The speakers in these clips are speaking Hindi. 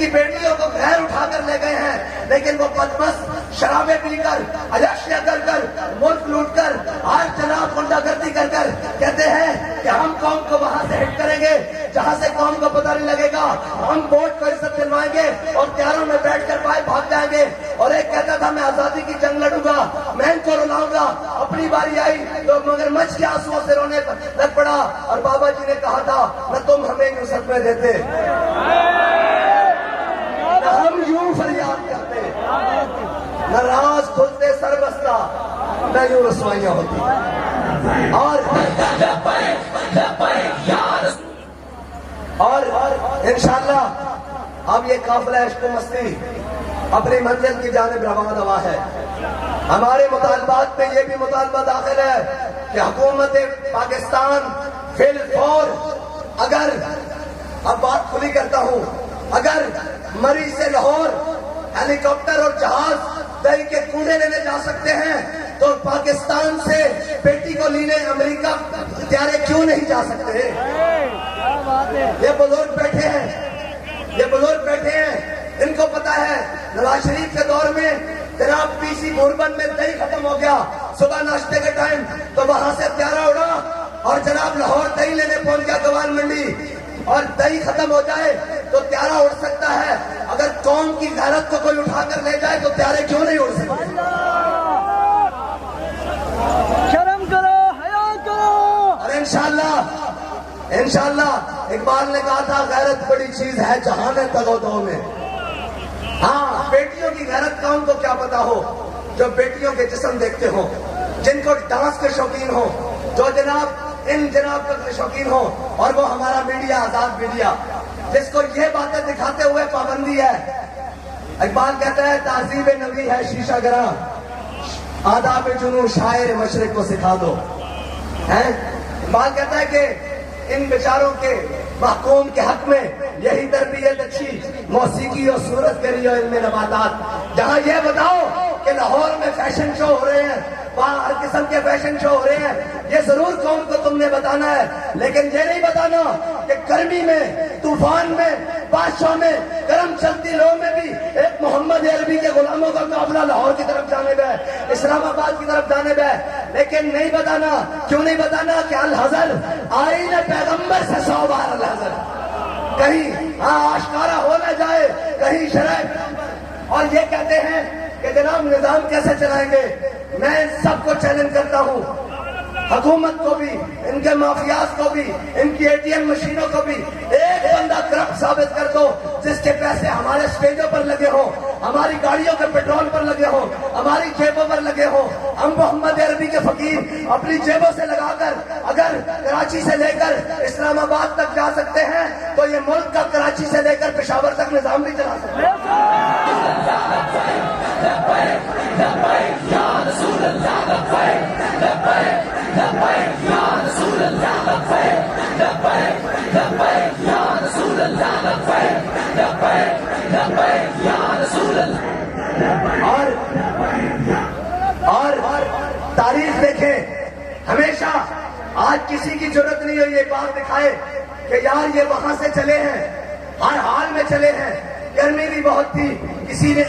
इनकी बेटियों को घर उठाकर ले गए हैं, लेकिन वो बदमस्त शराबे पीकर, अय्याशियां कर मुल्क लूटकर, आज जनाब गुंडागर्दी कर कहते हैं कि हम कौम को वहां से हिट करेंगे जहां से कौम को पता नहीं लगेगा, हम वोट को इज्जत दिलवाएंगे और त्यारों में बैठकर बाहर भाग जाएंगे। और एक कहता था मैं आजादी की जंग लड़ूंगा, मैं इनको रुलाऊंगा। अपनी बारी आई तो मगरमच्छ के आंसुओं से रोने लग पड़ा और बाबा जी ने कहा था न तुम हमें यूं सदमे देते, न हम यूं फरियाद करते, न राज खुलते सर बसता, न यूं रसवाइयां होती। और इंशाअल्लाह अब ये काफिला इश्क मस्ती अपनी मंजिल की जानिब रवाना दवा है। हमारे मुतालबात में ये भी मुतालबा दाखिल है कि हुकूमत पाकिस्तान फिलफौर, अगर अब बात खुली करता हूं, अगर मरी से लाहौर हेलीकॉप्टर और जहाज दही के कूड़े लेने जा सकते हैं तो पाकिस्तान से बेटी को लेने अमेरिका त्यारे क्यों नहीं जा सकते? ये बुजुर्ग बैठे हैं, ये बुजुर्ग बैठे हैं, इनको पता है नवाज शरीफ के दौर में जनाब पीसी बोरबन में दही खत्म हो गया सुबह नाश्ते के टाइम, तो वहां से त्यारा उड़ा और जनाब लाहौर दही लेने पहुंच गया गवान मंडी, और दही खत्म हो जाए तो त्यारा उड़ सकता है। अगर कौम की गैरत को कोई उठाकर ले जाए तो त्यारे क्यों नहीं उड़ सकते? शर्म करो, हया करो। और इंशाअल्लाह इकबाल ने कहा था गैरत बड़ी चीज है जहां में तगोदो में। हाँ, बेटियों की गैरत कौन को क्या पता हो, जो बेटियों के जिस्म देखते हो, जिनको डांस के शौकीन हो, जो जनाब इन जनाब के शौकीन हो, और वो हमारा मीडिया, आजाद मीडिया, जिसको ये बातें दिखाते हुए पाबंदी है। इकबाल कहता है तहजीब नबी है शीशा गरा, आदाब जुनू शायर मशरिक को सिखा दो। है इकबाल कहता है कि इन बेचारों के महकूम के हक में यही तरबियत अच्छी मौसीकी और सूरत के लिए इनमें नबातात। जहां यह बताओ कि लाहौर में फैशन शो हो रहे हैं, वहां हर किस्म के फैशन शो हो रहे हैं, ये जरूर कौम को तुमने बताना है, लेकिन ये नहीं बताना कि गर्मी में, तूफान में, बादशाह में, गर्म चलती लो में भी एक मोहम्मद अरबी के गुलामों का काफिला लाहौर की तरफ जाने में, इस्लामाबाद की तरफ जाने में। लेकिन नहीं बताना, क्यों नहीं बताना कि अल हज़र आईन पैगंबर से 100 बार अल हज़र, कहीं आश्कारा हो न जाए, कहीं शराब। और ये कहते हैं कि जनाब निजाम कैसे चलाएंगे। मैं सबको चैलेंज करता हूं, हुकूमत को भी, इनके माफियाज को भी, इनकी एटीएम मशीनों को भी, एक बंदा करप्ट साबित कर दो जिसके पैसे हमारे स्टेजों पर लगे हो, हमारी गाड़ियों के पेट्रोल पर लगे हो, हमारी जेबों पर लगे हो। हम मोहम्मद अरबी के फकीर अपनी जेबों से लगाकर अगर कराची से लेकर इस्लामाबाद तक जा सकते हैं तो ये मुल्क का कराची से लेकर पेशावर तक निजाम भी चला सकते हैं। और तारीख देखें, हमेशा आज किसी की जरूरत नहीं हो ये बात दिखाए कि यार ये वहां से चले हैं, हर हाल में चले हैं। गर्मी भी बहुत थी, किसी ने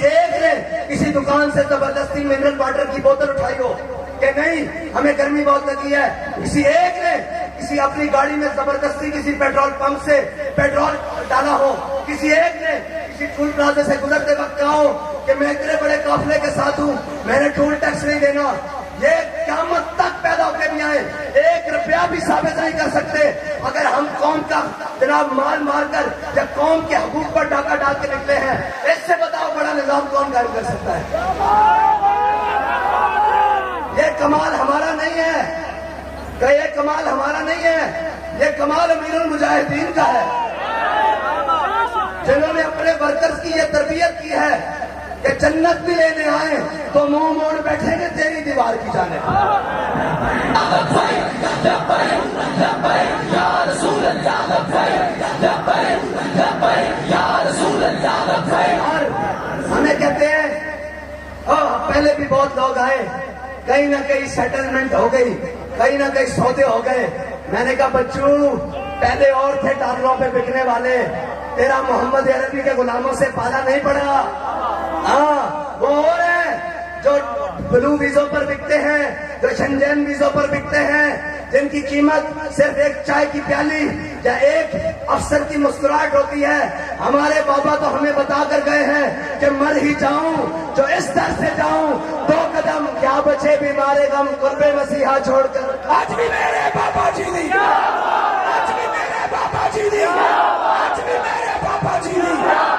किसी दुकान से जबरदस्ती मिनरल वाटर की बोतल उठाई हो कि नहीं हमें गर्मी बहुत लगी है, किसी एक ने किसी अपनी गाड़ी में जबरदस्ती किसी पेट्रोल पंप से पेट्रोल डाला हो, किसी एक ने किसी टोल प्लाजा से गुजरते वक्त कहा हो कि मैं इतने बड़े काफिले के साथ हूं, मैंने टोल टैक्स नहीं देना। ये क़यामत तक पैदा होकर नहीं आए, 1 रुपया भी साबित नहीं कर सकते अगर हम कौम का जनाब माल मारकर या कौम के हकूक पर डाका डाल के निकले हैं। इससे बताओ बड़ा निजाम कौन कायम कर सकता है? ये कमाल हमारा नहीं है, ये कमाल हमारा नहीं है, ये कमाल अमीरुल मुजाहिदीन का है, जिन्होंने अपने वर्कर्स की ये तरबियत की है कि जन्नत भी लेने आए तो मुंह मोड़ बैठेंगे तेरी दीवार की जाने। और हमें कहते हैं पहले भी बहुत लोग आए, कहीं ना कहीं सेटलमेंट हो गई, कहीं ना कहीं सौदे हो गए। मैंने कहा बच्चों पहले और थे टारलों पे बिकने वाले, तेरा मोहम्मद अरबी के गुलामों से पाला नहीं पड़ा। हाँ, वो और है जो ब्लू वीजों पर बिकते हैं, जो शेंजेन वीजों पर बिकते हैं, जिनकी कीमत सिर्फ एक चाय की प्याली या एक अफसर की मुस्कुराहट होती है। हमारे बाबा तो हमें बताकर गए हैं कि मर ही जाऊं जो इस दर से जाऊं, 2 कदम क्या बचे भी मारे गम, कुर्बे मसीहा छोड़कर। आज भी मेरे बाबा जी दी, आज भी मेरे बाबा जी दी, आज भी मेरे बाबा जी दी,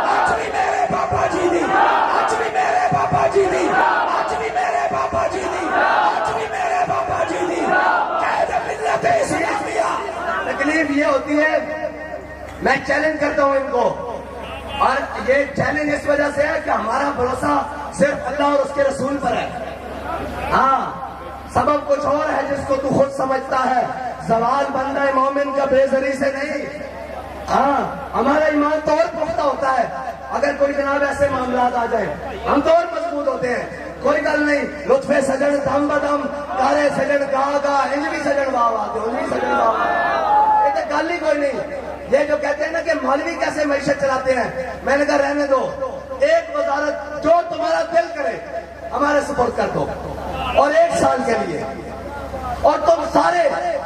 आज भी मेरे बाबा जी दी, आज भी मेरे बाबा जी दी, आज भी मेरे बाबा जी दी, आज भी मेरे बाबा जी दी। तकलीफ ये होती है, मैं चैलेंज करता हूं इनको, और ये चैलेंज इस वजह से है कि हमारा भरोसा सिर्फ अल्लाह और उसके रसूल पर है। हाँ, सबब कुछ और है जिसको तू खुद समझता है। सवाल बंदा मोमिन का बेजरी से नहीं। हाँ, हमारा ईमान तो और पुख्ता होता है अगर कोई जनाब ऐसे मामला आ जाए, हम तो और मजबूत होते हैं। कोई गल नहीं, लुत्फे सजन दम बदम, काले सजन गा गा, इंज भी सजन वाव आते, उंज भी सजन वाव, ये तो गल ही कोई नहीं। ये जो कहते हैं ना कि मौलवी कैसे मैशत चलाते हैं, मैंने कहा रहने दो, एक वजारत जो तुम्हारा दिल करे हमारे सुपुर्द कर दो, और 1 साल के लिए, और तुम सारे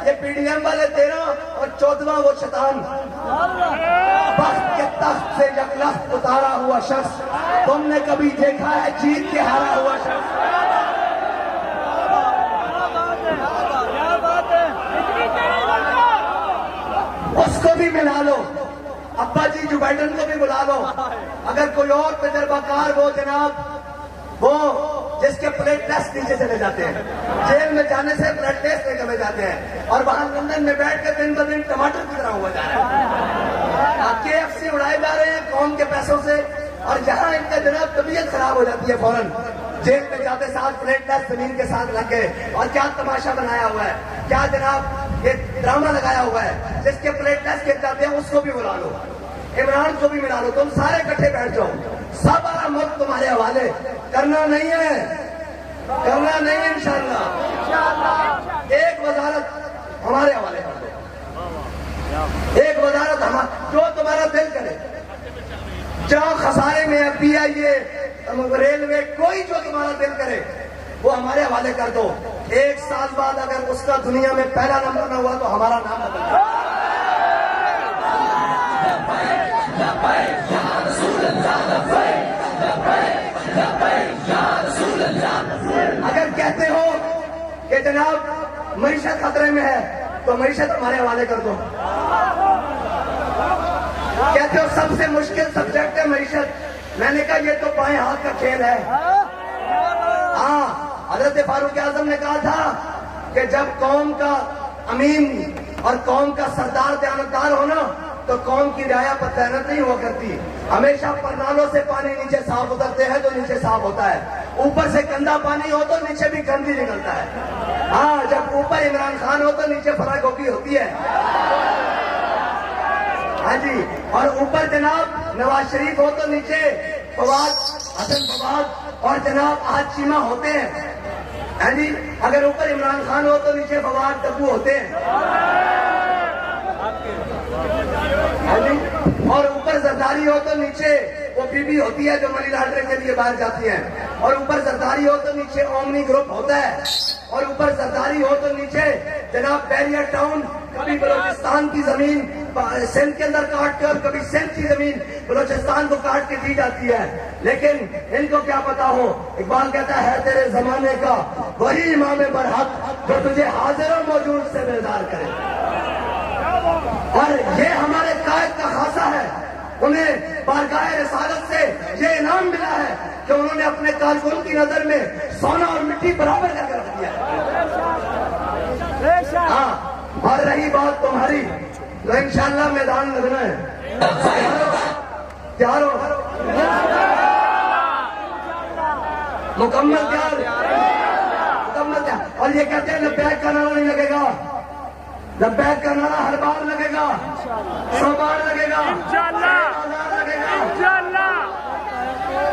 ये पीडीएम वाले 13 और 14वां वो शैतान बख्त के तख्त से यकलख्त उतारा हुआ शख्स, तुमने कभी देखा है जीत के हारा हुआ शख्स? उसको भी मिला लो, अब्बा जी जो बाइडन को भी बुला लो। अगर कोई और तजर्बाकार वो जनाब, वो जिसके ब्लड टेस्ट नीचे चले जाते हैं, जेल में जाने से ब्लड टेस्ट निकले जाते हैं, और वहां लंदन में बैठ कर दिन ब दिन टमाटर की तरह हुआ जा रहा है। KFC उड़ाए जा रहे हैं कौम के पैसों से, और जहां इनका जनाब तबीयत खराब हो जाती है फौरन जेल में जाते साथ ब्लड टेस्ट जमीन के साथ लग गए। और क्या तमाशा बनाया हुआ है, क्या जनाब ये ड्रामा लगाया हुआ है। जिसके ब्लड टेस्ट गिर जाते हैं उसको भी बुला लो, इमरान को भी मिला लो, तुम सारे इकट्ठे बैठ जाओ, सारा मुल्क तुम्हारे हवाले। करना नहीं है, करना नहीं है इंशाअल्लाह। एक वजारत हमारे हवाले कर दो, एक वजारत जो तुम्हारा दिल करे, जाओ खसारे में है, PIA, रेलवे, कोई जो तुम्हारा दिल करे वो हमारे हवाले कर दो। 1 साल बाद अगर उसका दुनिया में पहला नंबर न हुआ तो हमारा नाम बदल जाए। अगर कहते हो कि जनाब मईशत खतरे में है तो मईशत हमारे हवाले कर दो। कहते हो सबसे मुश्किल सब्जेक्ट है मईशत, मैंने कहा ये तो बाएं हाथ का खेल है। हाँ, हजरत फारूक आजम ने कहा था कि जब कौम का अमीन और कौम का सरदार दयानतदार हो ना, तो कौम की रियाया पर तैनात नहीं हुआ करती। हमेशा परनालों से पानी नीचे साफ उतरते हैं तो नीचे साफ होता है, ऊपर से गंदा पानी हो तो नीचे भी गंदी निकलता है। हाँ, जब ऊपर इमरान खान हो तो नीचे फराग गोभी होती है। हाँ जी, और ऊपर जनाब नवाज शरीफ हो तो नीचे फवाद, हसन फवाद और जनाब आज चीमा होते हैं। हाँ जी, अगर ऊपर इमरान खान हो तो नीचे फवाद डब्बू होते हैं। हाँ जी, और ऊपर जरदारी हो तो नीचे वो बीबी होती है जो मनी लॉन्ड्रिंग के लिए बाहर जाती है, और ऊपर जरदारी हो तो नीचे ओमनी ग्रुप होता है, और ऊपर जरदारी हो तो नीचे जनाब बैरियर टाउन, कभी बलोचिस्तान की जमीन सिंध के अंदर काट कर, कभी सिंध की जमीन बलोचिस्तान को काट के दी जाती है। लेकिन इनको क्या पता हो, इकबाल कहता है तेरे जमाने का वही इमाम बरहक जो तुझे हाजिर और मौजूद से बेदार करे। और ये हमारे कायद का खासा है, उन्हें बारगाह रिसालत से ये इनाम मिला है कि उन्होंने अपने कारकुन की नजर में सोना और मिट्टी बराबर करके रख दिया। हाँ, और रही बात तुम्हारी तो इंशाअल्लाह मैदान लगना है। तैयार हो? मुकम्मल तैयार, मुकम्मल तैयार। और ये कहते हैं लब्बैक का नारा नहीं लगेगा, लब्बैक का नारा हर बार लगेगा, 100 बार लगेगा, 1000 लगेगा।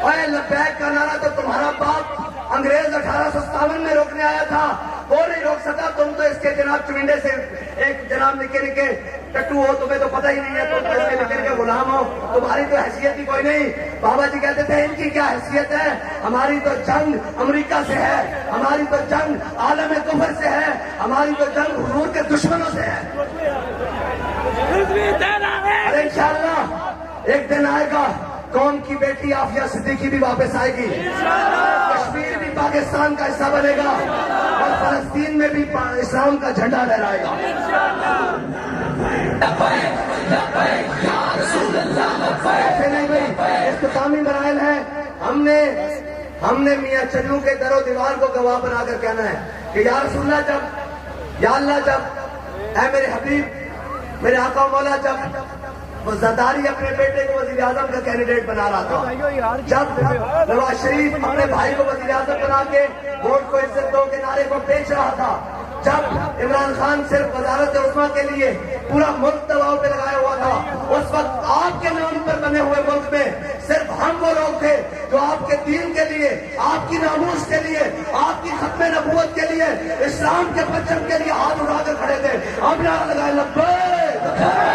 और लब्बैक का नारा तो तुम्हारा बाप अंग्रेज 1857 में रोकने आया था, वो नहीं रोक सका। तुम तो इसके जनाब चुमिंडे से एक जनाब निके निके टट्टू हो, तुम्हें तो पता ही नहीं है, तुम तो इसके फिक्र के गुलाम हो, तुम्हारी तो हैसियत ही कोई नहीं। बाबा जी कहते थे इनकी क्या हैसियत है, हमारी तो जंग अमेरिका से है, हमारी तो जंग आलम कुफर से है, हमारी तो जंग हुजूर के दुश्मनों से है। अरे इंशाअल्लाह एक दिन आएगा कौम की बेटी आफिया सिद्दीकी भी वापस आएगी, कश्मीर भी पाकिस्तान का हिस्सा बनेगा और फलस्तीन में भी इस्लाम का झंडा लहराएगा। ऐसे नहीं भाई, इख्तितामी मराइल है। हमने मियां चन्नू के दरो दीवार को गवाह बनाकर कहना है कि या रसूलल्लाह जब, या अल्लाह जब, ऐ मेरे हबीब, मेरे आका मौला, जब वो जरदारी अपने बेटे को वजीर आजम का कैंडिडेट बना रहा था, जब नवाज शरीफ अपने भाई को वजीर आजम बना के वोट को इज्जत दो के नारे को बेच रहा था, जब इमरान खान सिर्फ वजारत उस्मा के लिए पूरा मुल्क दबाव पे लगाया हुआ था, उस वक्त आपके नाम पर बने हुए मुल्क में सिर्फ हम वो लोग थे जो आपके दीन के लिए, आपकी नामूस के लिए, आपकी खत्म नबूवत के लिए, इस्लाम के परचम के लिए हाथ उठाकर खड़े थे। अब नारा लगाए लब्बैक